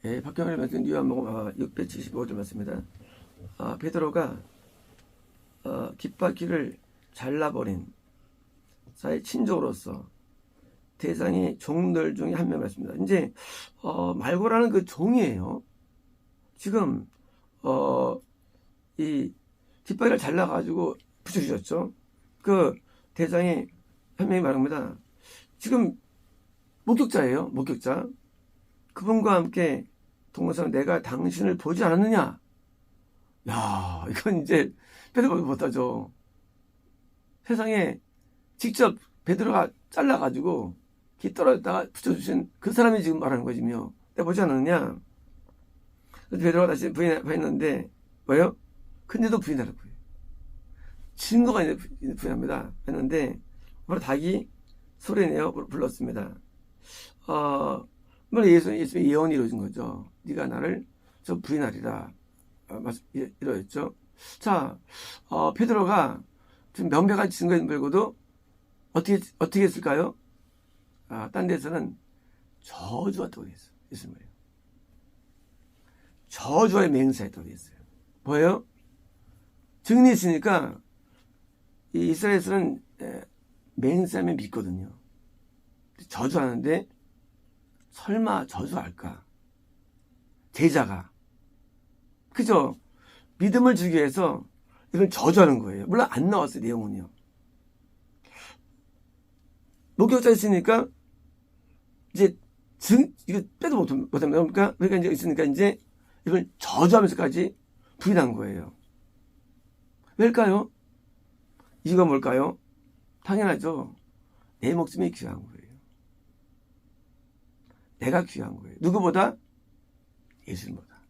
예, 박경일 말씀 요한복음 675절 맞습니다. 베드로가 깃바퀴를 잘라버린 사회 친족으로서 대상이 종들 중에 한 명이었습니다. 이제 말고라는 그 종이에요. 지금 이 깃바퀴를 잘라가지고 붙여주셨죠. 그 대상이 한 명이 말합니다. 지금 목격자예요. 목격자. 그분과 함께 동영상 내가 당신을 보지 않았느냐? 야, 이건 이제 베드로가 못하죠. 세상에 직접 베드로가 잘라가지고 기 떨어졌다가 붙여주신 그 사람이 지금 말하는 거지요. 내가 보지 않았느냐? 그래서 베드로가 다시 부인했는데 뭐예요? 근데도 부인하라고요. 증거가 있는데 부인합니다. 했는데 바로 닭이 소리내어 불렀습니다. 예수님의 예언이 이루어진 거죠. 네가 나를 저 부인하리라. 이러했죠. 자, 베드로가 지금 명백한 증거인 말고도 어떻게 했을까요? 딴 데서는 저주했다고 그랬어요. 예수님을. 저주의 맹세했다고 그랬어요. 뭐예요? 증인이 있으니까 이스라엘에서는 맹세하면 믿거든요. 저주하는데 설마 저주할까? 제자가. 그죠? 믿음을 주기 위해서 이걸 저주하는 거예요. 물론 안 나왔어요, 내용은요. 목격자 있으니까 이제 이거 빼도 못합니다. 그러니까 이제 있으니까 이제 이걸 저주하면서까지 부인한 거예요. 왜일까요? 이유가 뭘까요? 당연하죠. 내 목숨이 귀한 거예요. 내가 귀한 거예요. 누구보다? 예수님보다.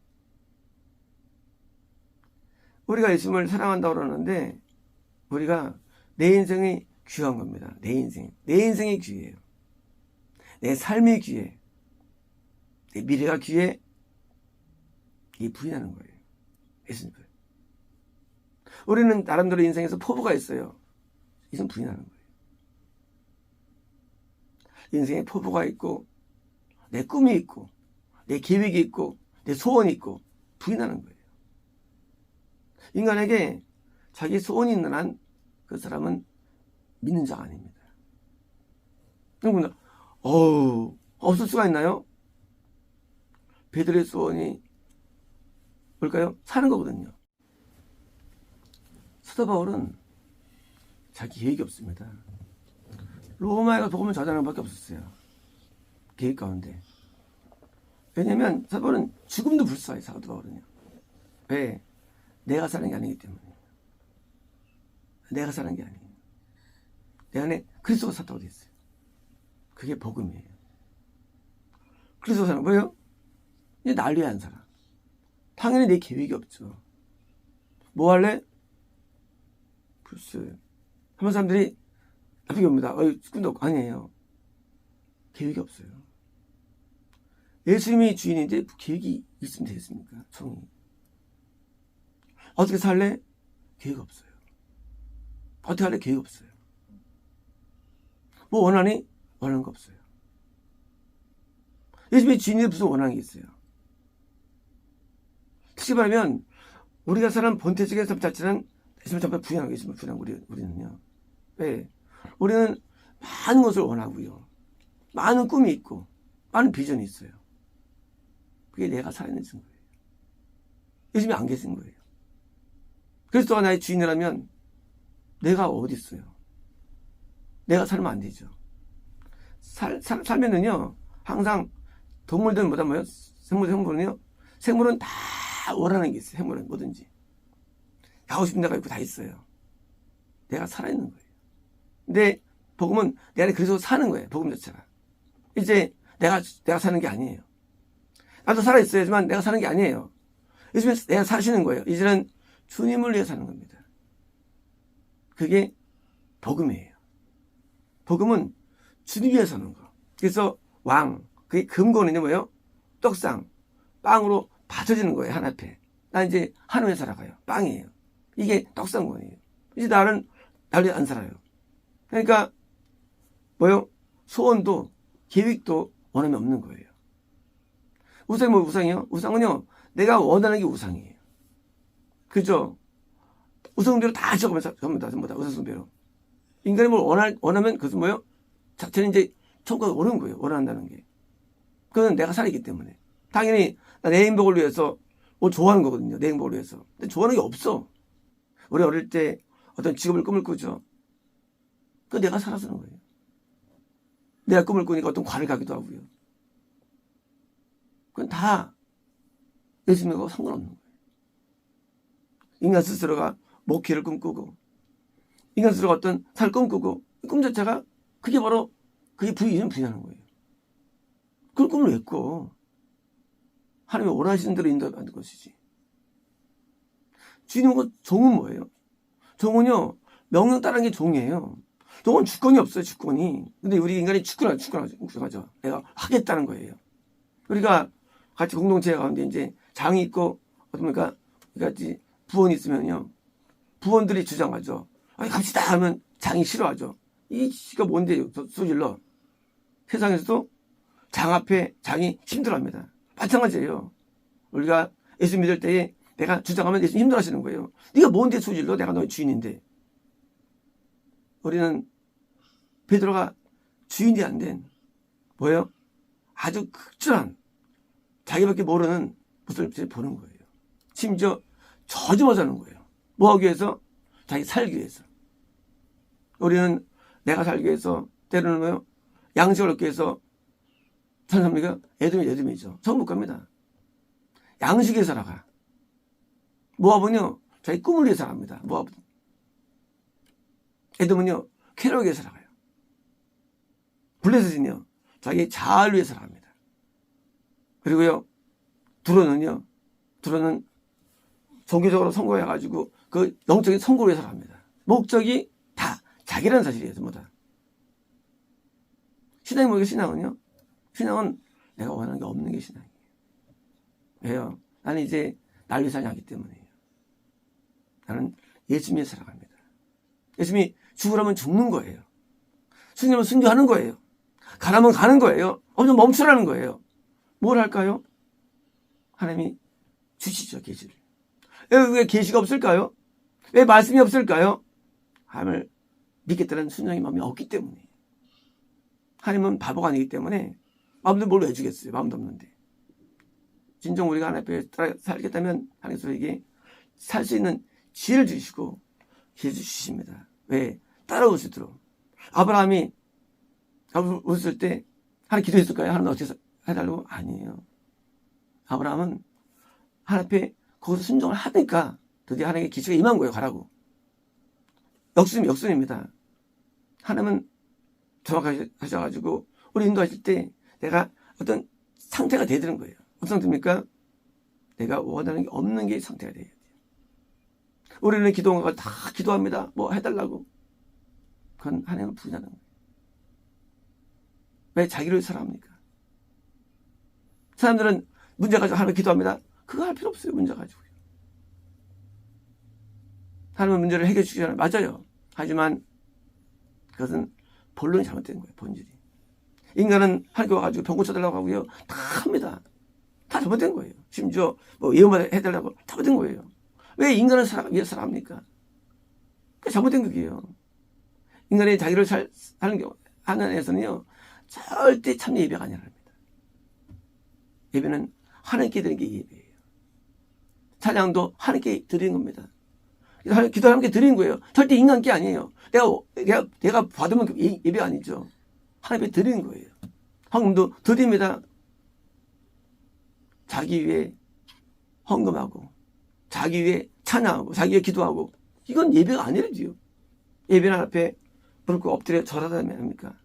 우리가 예수님을 사랑한다고 그러는데 우리가 내 인생이 귀한 겁니다. 내 인생이 귀해요. 내 삶이 귀해. 내 미래가 귀해. 이 부인하는 거예요. 예수님을. 우리는 나름대로 인생에서 포부가 있어요. 이건 부인하는 거예요. 인생에 포부가 있고 내 꿈이 있고 내 계획이 있고 내 소원이 있고 부인하는 거예요. 인간에게 자기 소원이 있는 한 그 사람은 믿는 자가 아닙니다. 그러면 없을 수가 있나요? 베드로의 소원이 뭘까요? 사는 거거든요. 사도 바울은 자기 계획이 없습니다. 로마에 가서 복음을 전하는 것밖에 없었어요. 계획 가운데. 왜냐면 사도 바울은 죽음도 불사해요. 사도 바울은요. 왜? 내가 사는 게 아니기 때문에. 내가 사는 게 아니에요. 내 안에 그리스도가 샀다고 되어 있어요. 그게 복음이에요. 그리스도가 사는 거예요? 이제 날 위해 안 살아. 당연히 내 계획이 없죠. 뭐 할래? 글쎄. 한번 사람들이 나쁘게 옵니다. 꿈도 없고. 아니에요. 계획이 없어요. 예수님이 주인인데 계획이 있으면 되겠습니까? 총이. 어떻게 살래? 계획 없어요. 어떻게 할래? 계획 없어요. 뭐 원하니? 원하는 거 없어요. 예수님이 주인인데 무슨 원하는 게 있어요? 특히 말하면 우리가 사는 본태적인 삶 자체는 예수님을 전부 부인하고 예수님을 부인하고 우리는요. 왜? 우리는 많은 것을 원하고요. 많은 꿈이 있고 많은 비전이 있어요. 그게 내가 살아있는 증거예요. 예수님이 안 계신 거예요. 그리스도가 나의 주인이라면 내가 어디 있어요? 내가 살면 안 되죠. 살면은요, 항상 동물들보다 뭐요? 생물은 다 원하는 게 있어요. 생물은 뭐든지. 하고 싶은 데가 있고 다 있어요. 내가 살아있는 거예요. 근데 복음은 내 안에 그리스도 사는 거예요. 복음 자체가. 이제 내가 사는 게 아니에요. 나도 살아있어야지만 내가 사는 게 아니에요. 요즘에 내가 사시는 거예요. 이제는 주님을 위해 사는 겁니다. 그게 복음이에요. 복음은 주님 위해 사는 거. 그래서 그게 금고는요, 뭐예요? 떡상, 빵으로 받쳐지는 거예요, 하나 앞에. 나 이제 하나님에 살아가요. 빵이에요. 이게 떡상권이에요. 이제 나를 안 살아요. 그러니까, 뭐예요? 소원도, 계획도 원함이 없는 거예요. 우상이 뭐 우상이요? 우상은요, 내가 원하는 게 우상이에요. 그죠? 우상숭배로 다 적으면서, 전부 다 우상숭배로. 인간이 뭘 원하면 그것은 뭐예요? 자체는 이제 천국에 오는 거예요. 원한다는 게. 그건 내가 살아있기 때문에. 당연히 내 행복을 위해서 뭐 좋아하는 거거든요. 내 행복을 위해서. 근데 좋아하는 게 없어. 우리 어릴 때 어떤 직업을 꿈을 꾸죠. 그거 내가 살아서는 거예요. 내가 꿈을 꾸니까 어떤 과를 가기도 하고요. 그건 다 예수님하고 상관없는 거예요. 인간 스스로가 목회를 꿈꾸고, 인간 스스로가 어떤 삶을 꿈꾸고, 꿈 자체가 그게 바로 그게 부인은 부인하는 거예요. 그걸 꿈을 왜 꿔? 하나님이 원하시는 대로 인도하는 것이지. 주인님과 종은 뭐예요? 종은요, 명령 따르는 게 종이에요. 종은 주권이 없어요, 주권이. 근데 우리 인간이 주권하죠. 내가 하겠다는 거예요. 우리가 같이 공동체 가운데 이제 장이 있고, 어떻습니까? 같이 부원이 있으면요. 부원들이 주장하죠. 아니, 갑시다 하면 장이 싫어하죠. 이 씨가 뭔데, 소질러. 세상에서도 장 앞에 장이 힘들어합니다. 마찬가지예요. 우리가 예수 믿을 때에 내가 주장하면 예수 힘들어하시는 거예요. 네가 뭔데 소질러? 내가 너의 주인인데. 우리는 베드로가 주인이 안 된 뭐예요? 아주 극출한 자기밖에 모르는 모습을 보는 거예요. 심지어 저주하자는 거예요. 뭐 하기 위해서? 자기 살기 위해서. 우리는 내가 살기 위해서 때로는 뭐예요? 양식을 얻기 위해서 사는 사람이가 에돔이죠. 처음 못 갑니다. 양식에 살아가. 모압은요, 자기 꿈을 위해 살아갑니다. 모압은. 에돔은요, 쾌락에 살아가요. 블레셋은요, 자기 자아를 위해 살아갑니다. 그리고요, 두로는 종교적으로 성공해가지고 그 영적인 성공을 위해 살아갑니다. 목적이 다 자기라는 사실이에요, 전부 다. 신앙이 뭐예요, 신앙은요? 신앙은 내가 원하는 게 없는 게 신앙이에요. 왜요? 나는 이제 날 위해 살지 않기 때문이에요. 나는 예수님에 살아갑니다. 예수님이 죽으라면 죽는 거예요. 순교하면 순교하는 거예요. 가라면 가는 거예요. 없으면 멈추라는 거예요. 뭘 할까요? 하나님이 주시죠, 계시를. 왜 계시가 없을까요? 왜 말씀이 없을까요? 하나님을 믿겠다는 순종의 마음이 없기 때문이에요. 하나님은 바보가 아니기 때문에 마음도 뭘 왜 주겠어요? 마음도 없는데. 진정 우리가 하나님 앞에 따라 살겠다면 하나님께서 살 수 있는 지혜를 주시고 기회 주십니다. 왜? 따라올 수 있도록. 아브라함이 웃을 때 하나님 기도했을까요? 하나님 어떻게 해달라고? 아니에요. 아브라함은 하나님 앞에 거기서 순종을 하니까 드디어 하나님의 기회가 임한 거예요. 가라고. 역순입니다. 하나님은 정확하게 하셔가지고 우리 인도하실 때 내가 어떤 상태가 되는 거예요. 어떤 상태입니까? 내가 원하는 게 없는 게 상태가 돼야 돼요. 우리는 기도가 다 기도합니다. 뭐 해달라고. 그건 하나님은 부인하는 거예요. 왜 자기를 사랑합니까? 사람들은 문제 가지고 하나님 기도합니다. 그거 할 필요 없어요. 문제 가지고. 하나님은 문제를 해결해 주시잖아요. 맞아요. 하지만 그것은 본론이 잘못된 거예요. 본질이. 인간은 하나님께 와가지고 병 고쳐달라고 하고요. 다 합니다. 다 잘못된 거예요. 심지어 뭐 예언만 해달라고 잘못된 거예요. 왜 인간을 위해 살아합니까? 그게 잘못된 거예요. 인간이 자기를 하는 데서는요. 절대 참여 예배가 아니랍니다. 예배는 하나님께 드리는 게 예배예요. 찬양도 하나님께 드리는 겁니다. 기도 하나님께 드리는 거예요. 절대 인간 게 아니에요. 내가 받으면 예배 아니죠. 하나님께 드리는 거예요. 헌금도 드립니다. 자기 위해 헌금하고, 자기 위해 찬양하고, 자기 위해 기도하고, 이건 예배가 아니라지요. 예배는 앞에 무릎 꿇고 엎드려 절하다면 합니까?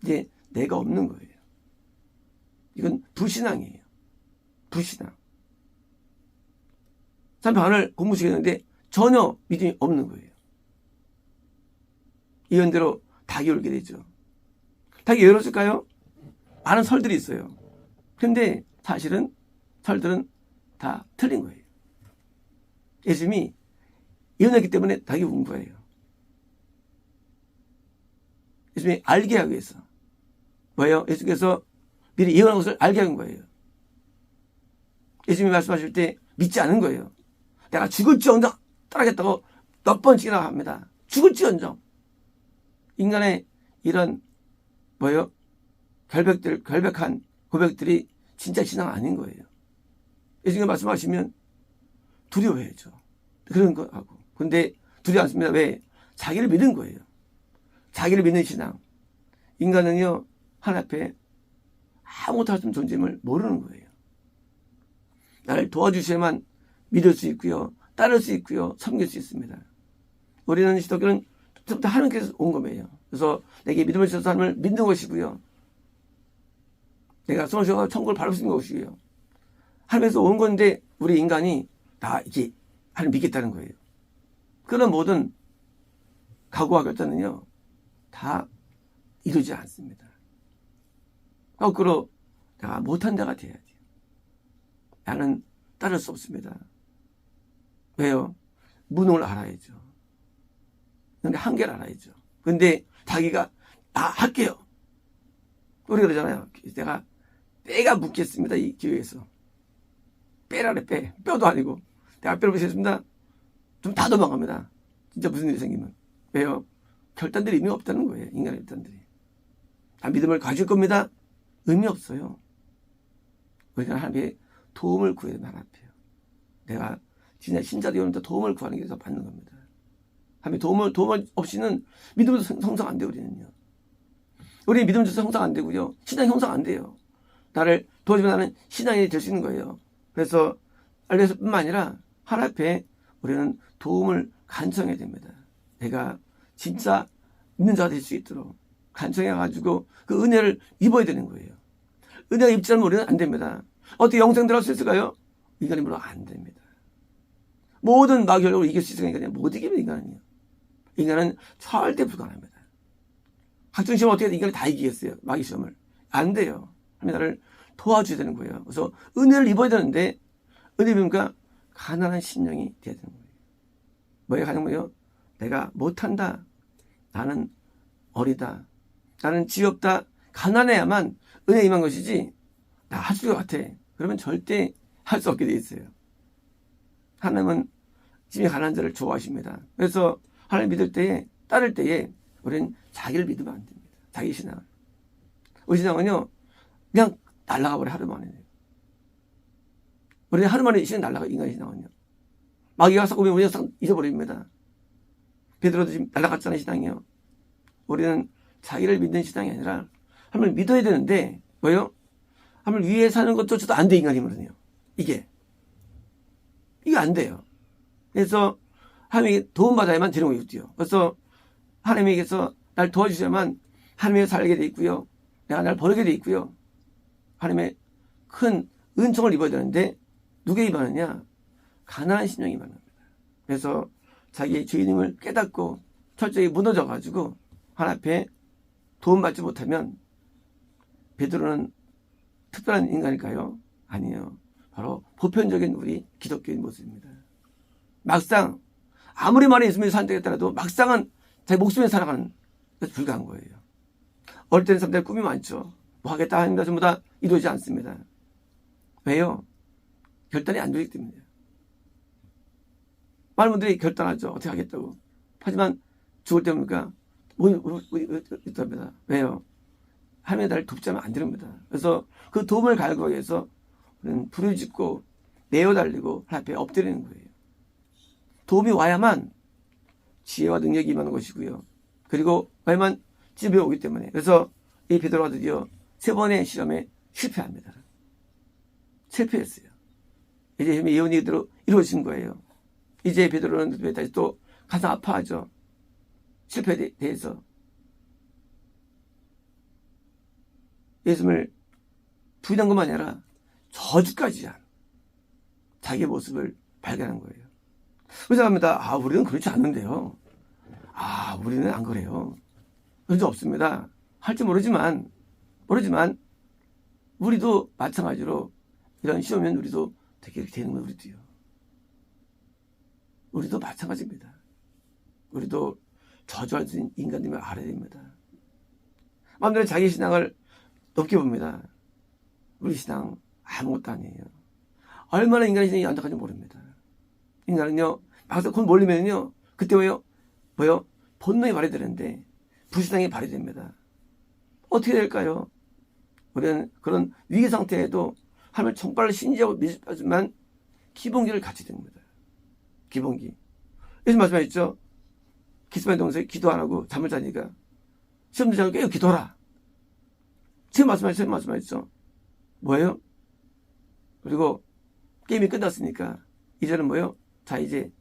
이제 내가 없는 거예요. 이건 불신앙이에요. 불신앙. 참 반을 공부 시켰는데 전혀 믿음이 없는 거예요. 예언대로 닭이 울게 되죠. 닭이 왜 울었을까요? 많은 설들이 있어요. 근데 사실은 설들은 다 틀린 거예요. 예수님이 예언했기 때문에 닭이 운 거예요. 예수님이 알게 하기 위해서. 뭐예요? 예수께서 미리 예언한 것을 알게 한 거예요. 예수님이 말씀하실 때 믿지 않은 거예요. 내가 죽을지언정 따르겠다고 몇 번씩이나 합니다. 죽을지언정. 인간의 이런 뭐예요? 결백한 고백들이 진짜 신앙 아닌 거예요. 예수님이 말씀하시면 두려워해야죠. 그런 거 하고. 근데 두려워 않습니다. 왜? 자기를 믿은 거예요. 자기를 믿는 신앙. 인간은요, 하나님 앞에 아무것도 할 수 없는 존재임을 모르는 거예요. 나를 도와주셔야만 믿을 수 있고요, 따를 수 있고요, 섬길 수 있습니다. 우리는 기독교는 부터 하나님께서 온 거예요. 그래서 내게 믿음을 주셔서 하나님을 믿는 것이고요, 내가 손을 쥐어 천국을 바라볼 수 있는 것이고요, 하나님께서 온 건데 우리 인간이 다 이게 하나님 믿겠다는 거예요. 그런 모든 각오와 결단은요, 다 이루지 않습니다. 거꾸로 내가 못한 자가 돼야지. 나는 따를 수 없습니다. 왜요? 무능을 알아야죠. 근데 한계를 알아야죠. 근데 자기가 할게요. 우리 그러잖아요. 내가 뼈가 묻겠습니다. 이 기회에서. 뼈라래 뼈. 뼈도 아니고. 내가 뼈를 묻겠습니다. 좀 다 도망갑니다. 진짜 무슨 일이 생기면. 왜요? 결단들이 의미 없다는 거예요. 인간의 결단들이. 믿음을 가질 겁니다. 의미 없어요. 우리가 하나님의 도움을 구해야 되면 하나님 앞에요. 내가 진짜 신자도 여러분들 도움을 구하는 게 더 받는 겁니다. 하나님의 도움을 없이는 믿음도 성장 안 돼요. 우리는요. 우리 믿음도 성장 안 되고요. 신앙이 형성 안 돼요. 나를 도와주면 나는 신앙이 될 수 있는 거예요. 그래서 알려서뿐만 아니라 하나님 앞에 우리는 도움을 간청해야 됩니다. 내가 진짜 믿는 자가 될 수 있도록 간청해가지고 그 은혜를 입어야 되는 거예요. 은혜가 입지 않으면 우리는 안 됩니다. 어떻게 영생 들어갈 수 있을까요? 인간이므로 안 됩니다. 모든 마귀를 이길 수 있을까? 인간이 못 이깁니다. 인간은요. 인간은 절대 불가능합니다. 학종 시험 어떻게 인간이 다 이기겠어요? 마귀 시험을. 안 돼요. 하나님 나를 도와줘야 되는 거예요. 그래서 은혜를 입어야 되는데 은혜 입으니까 가난한 심령이 돼야 되는 거예요. 뭐예요? 가장 뭐예요? 내가 못한다. 나는 어리다. 나는 지없다. 가난해야만 은혜 임한 것이지 나 할 수 같아. 그러면 절대 할 수 없게 돼 있어요. 하나님은 심히 가난한 자를 좋아하십니다. 그래서 하나님 믿을 때에 따를 때에 우리는 자기를 믿으면 안 됩니다. 자기 신앙을. 우리 신앙은요 그냥 날아가 버려. 하루 만에. 우리는 하루 만에 신앙 날아가. 인간의 신앙은요. 마귀가 싹 오면 우리는 싹 잊어버립니다. 베드로도 지금 날아갔잖아요. 신앙이요. 우리는 자기를 믿는 신앙이 아니라 하나님을 믿어야 되는데 뭐예요? 하나님을 위해 사는 것조차도 안 돼. 인간 힘으로는요. 이게 안 돼요. 그래서 하나님에게 도움받아야만 되는 거예요. 그래서 하나님에게서 날 도와주셔야만 하나님에게 살게 돼 있고요. 내가 날 버리게 돼 있고요. 하나님의 큰 은총을 입어야 되는데 누구에 입하느냐? 가난한 심령이 입는 겁니다. 그래서 자기의 죄인임을 깨닫고 철저히 무너져가지고 하나님 앞에 도움받지 못하면 베드로는 특별한 인간일까요? 아니에요. 바로 보편적인 우리 기독교인 모습입니다. 막상 아무리 많은 예수님이 산적했더라도 막상은 자기 목숨에 살아가는 것에 불과한 거예요. 어릴 때는 사람들 꿈이 많죠. 뭐 하겠다 하는데 전부 다 이루어지지 않습니다. 왜요? 결단이 안 되기 때문이에요. 많은 분들이 결단하죠. 어떻게 하겠다고. 하지만 죽을 때 보니까 있답니다. 왜요? 하나님의 나를 돕지 않으면 안 됩니다. 그래서 그 도움을 갈구하기 위해서 우리는 불을 짓고 내어 달리고 하나님 앞에 엎드리는 거예요. 도움이 와야만 지혜와 능력이 임하는 것이고요. 그리고 와야만 집에 오기 때문에. 그래서 이 베드로가 드디어 3번의 실험에 실패합니다. 실패했어요. 이제 예언이 그대로 이루어진 거예요. 이제 베드로는 다시 또 가슴 아파하죠. 실패에 대해서. 예수님을 부인한 것만 아니라 저주까지 한 자기의 모습을 발견한 거예요. 그래서 합니다. 우리는 그렇지 않는데요. 우리는 안 그래요. 그런 적 없습니다. 할지 모르지만 우리도 마찬가지로 이런 시험이면 우리도 되게 이렇게 되는 거예요. 우리도 마찬가지입니다. 우리도 저주할 수 있는 인간임을 알아야 됩니다. 마음대로 자기 신앙을 높게 봅니다. 우리 신앙 아무것도 아니에요. 얼마나 인간의 신앙이 안타까운지 모릅니다. 인간은요, 막상 곧 몰리면요, 그때 뭐요? 본능이 발휘되는데, 불신앙이 발휘됩니다. 어떻게 될까요? 우리는 그런 위기 상태에도 하나님을 정말 신지하고 믿지만 기본기를 갖춰야 됩니다. 기본기. 예수 말씀하셨죠? 기스마의 동생이 기도 안 하고 잠을 자니까 시험 들지 않고 깨어 기도하라. 지금 말씀하셨죠? 뭐예요? 그리고 게임이 끝났으니까 이제는 뭐예요? 자, 이제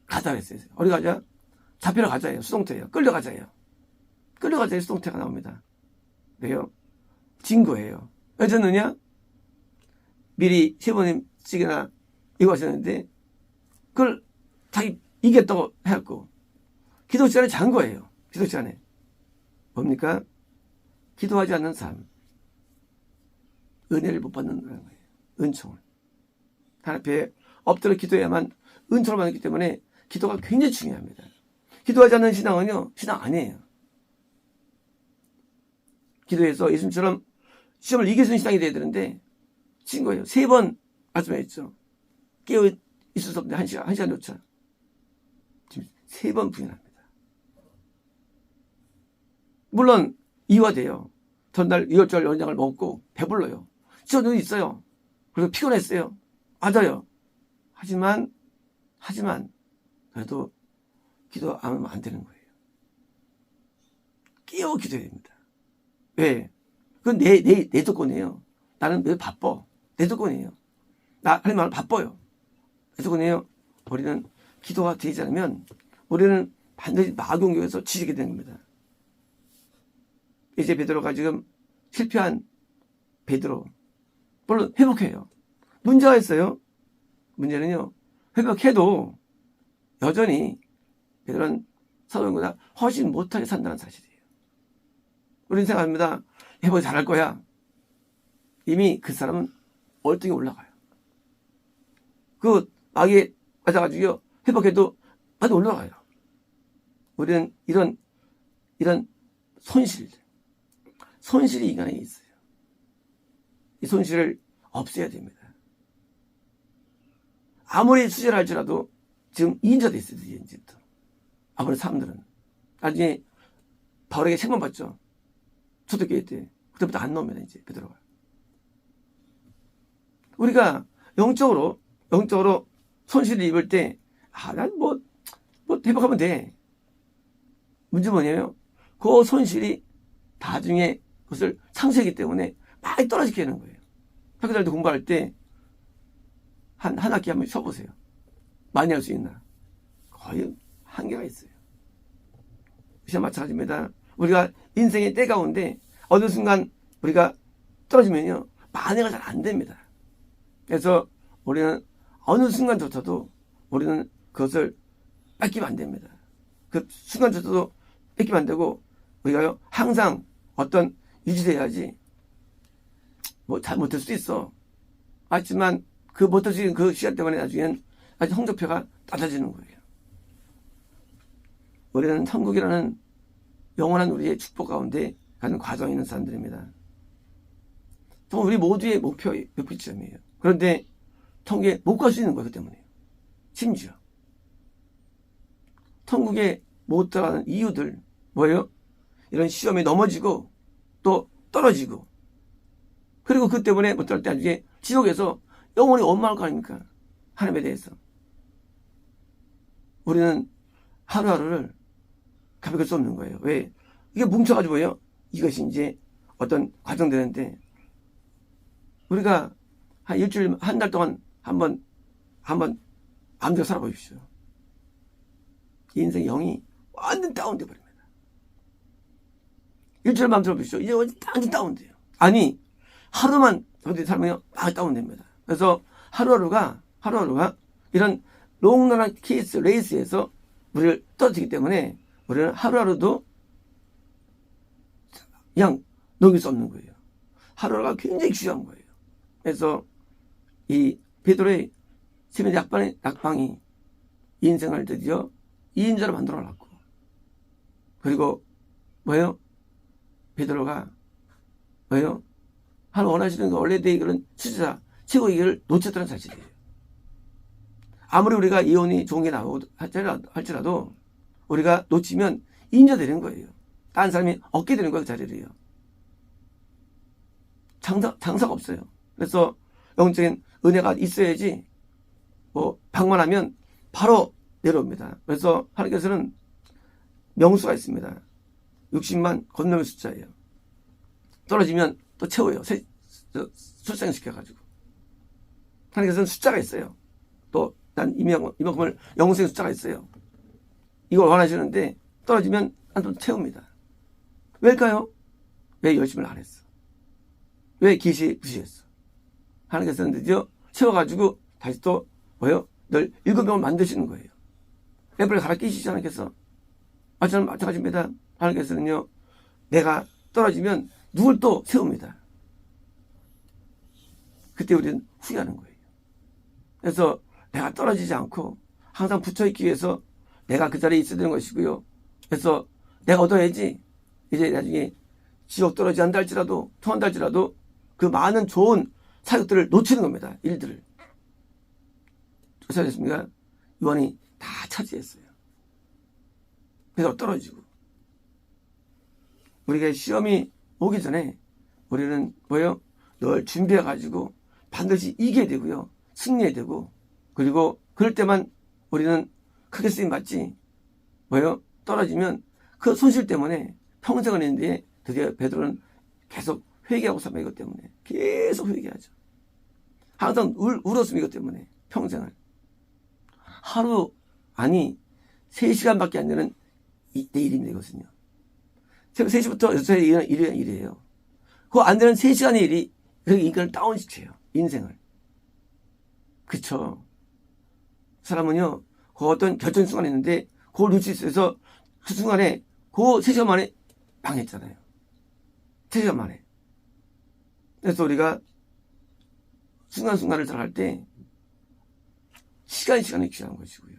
가자 했어요. 어디 가자? 잡히러 가자예요. 수동태예요. 끌려가자예요. 끌려가자의 수동태가 나옵니다. 왜요? 진 거예요. 왜 졌느냐? 미리 3번씩이나 이거 하셨는데 그걸 자기 이겼다고 해갖고 기도 시간에 잔 거예요. 기도 시간에. 뭡니까? 기도하지 않는 삶. 은혜를 못 받는다는 거예요. 은총을. 하나님 앞에 엎드려 기도해야만 은총을 받기 때문에 기도가 굉장히 중요합니다. 기도하지 않는 신앙은요, 신앙 아니에요. 기도해서 예수님처럼 시험을 이길 수 있는 신앙이 돼야 되는데 진 거예요. 3번 말씀하셨죠. 깨어 있을 수 없는데 1시간조차. 지금 3번 부인합니다. 물론 이유가 돼요. 전날 2월절 연장을 먹고 배불러요. 지쳐도 있어요. 그래서 피곤했어요. 맞아요. 하지만 그래도 기도 안 하면 안 되는 거예요. 깨어 기도해야 됩니다. 왜? 그건 내 조건이에요. 나는 왜 바빠? 내 조건이에요. 하나님 말은 바빠요. 내 조건이에요. 우리는 기도가 되지 않으면 우리는 반드시 마귀에서 지지게 되는 겁니다. 이제 베드로가 지금 실패한 베드로. 물론 회복해요. 문제가 있어요. 문제는요. 회복해도 여전히 베드로는 사도행보다 훨씬 못하게 산다는 사실이에요. 우리는 생각합니다. 회복 잘할 거야. 이미 그 사람은 월등히 올라가요. 그 마귀에 맞아가지고 회복해도 많이 올라가요. 우리는 이런 손실이 인간에 있어요. 이 손실을 없애야 됩니다. 아무리 수제를 할지라도 지금 2인자 됐어요. 이제부터. 아무리 사람들은. 나중에 바울에게 책만 받죠. 초대교회 때. 그때부터 안 나옵니다. 이제 베드로가. 우리가 영적으로 손실을 입을 때 난 뭐 회복하면 돼. 문제 뭐냐면 그 손실이 나중에 그것을 상쇄하기 때문에 많이 떨어지게 하는 거예요. 학교다닐 때 공부할 때 한 학기 한번 쉬어보세요. 많이 할 수 있나? 거의 한계가 있어요. 시험 마찬가지입니다. 우리가 인생의 때 가운데 어느 순간 우리가 떨어지면요 만회가 잘 안 됩니다. 그래서 우리는 어느 순간조차도 우리는 그것을 뺏기면 안 됩니다. 그 순간조차도 뺏기면 안 되고 우리가요 항상 어떤 유지돼야지. 뭐 잘 못할 수도 있어. 하지만 그 못할 수 있는 그 시간 때문에 나중엔 아주 성적표가 낮아지는 거예요. 우리는 천국이라는 영원한 우리의 축복 가운데 가는 과정에 있는 사람들입니다. 정말 우리 모두의 목표의 지점이에요. 그런데 천국에 못 갈 수 있는 거예요. 그 때문에. 심지어 천국에 못 들어가는 이유들 뭐예요? 이런 시험에 넘어지고 또 떨어지고 그리고 그 때문에 못 들어갈 때 나중에 지옥에서 영원히 원망할 거 아닙니까? 하나님에 대해서. 우리는 하루하루를 가볍게 수 없는 거예요. 왜? 이게 뭉쳐가지고요. 이것이 이제 어떤 과정되는데 우리가 한 일주일, 한 달 동안 한번 마음대로 살아보십시오. 인생 영이 완전 다운돼 버립니다. 일주일 마음대로 보십시오. 이제 완전 다운돼요. 아니 하루만 저한테 살면요 막 다운됩니다. 그래서 하루하루가 이런 롱런한 케이스 레이스에서 우리를 떨어지기 때문에 우리는 하루하루도 그냥 녹일 수 없는 거예요. 하루하루가 굉장히 중요한 거예요. 그래서 이 베드로의 세면대 낙방이 인생을 드디어 2인자로 만들어 놨고 그리고 뭐예요? 베드로가 뭐예요? 하나님 원하시는 거 원래대의 그런 수제자 최고의 기회를 놓쳤다는 사실이에요. 아무리 우리가 이혼이 좋은 게 나오고 할지라도 우리가 놓치면 인정되는 거예요. 다른 사람이 얻게 되는 거예요. 그 자리를요. 장사가 없어요. 그래서 영적인 은혜가 있어야지 방만하면 바로 내려옵니다. 그래서 하나님께서는 명수가 있습니다. 60만 건너는 숫자예요. 떨어지면 또 채워요. 출생시켜가지고. 하나님께서는 숫자가 있어요. 또 난 이만큼을 영생 숫자가 있어요. 이걸 원하시는데 떨어지면 또 채웁니다. 왜일까요? 왜 열심을 안 했어? 왜 기시 부시했어? 하나님께서는 드디어 채워가지고 다시 또 널 7명을 만드시는 거예요. 애플을 갈아 끼시지 않겠어? 저는 마찬가지입니다. 하나님께서는요, 내가 떨어지면 누굴 또 세웁니다. 그때 우리는 후회하는 거예요. 그래서 내가 떨어지지 않고 항상 붙어있기 위해서 내가 그 자리에 있어야 되는 것이고요. 그래서 내가 얻어야지 이제 나중에 지옥 떨어지지 않다 할지라도 통한다 할지라도 그 많은 좋은 사역들을 놓치는 겁니다. 일들을. 어떻게 됐습니까? 요한이 다 차지했어요. 그래서 떨어지고. 우리가 시험이 오기 전에 우리는 늘 준비해가지고 반드시 이겨야 되고요. 승리해야 되고, 그리고 그럴 때만 우리는 크게 쓰임 받지, 떨어지면 그 손실 때문에 평생을 했는데 드디어 베드로는 계속 회개하고 살아. 이것 때문에 계속 회개하죠. 항상 울었으면 이것 때문에 평생을. 하루, 아니 3시간밖에 안 되는 내 일입니다. 이것은요. 새벽 3시부터 6시에 일이에요. 그거 안 되는 3시간의 일이 그렇게 인간을 다운시켜요. 인생을. 그쵸. 사람은요, 그 어떤 결정 순간이 있는데, 그걸 놓칠 수 있어서 그 순간에, 그 3시간 만에 망했잖아요. 3시간 만에. 그래서 우리가 순간순간을 살아갈 때, 시간이 귀한 것이고요.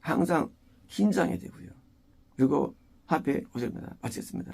항상 긴장해야 되고요. 그리고 화폐 오십니다. 마치겠습니다.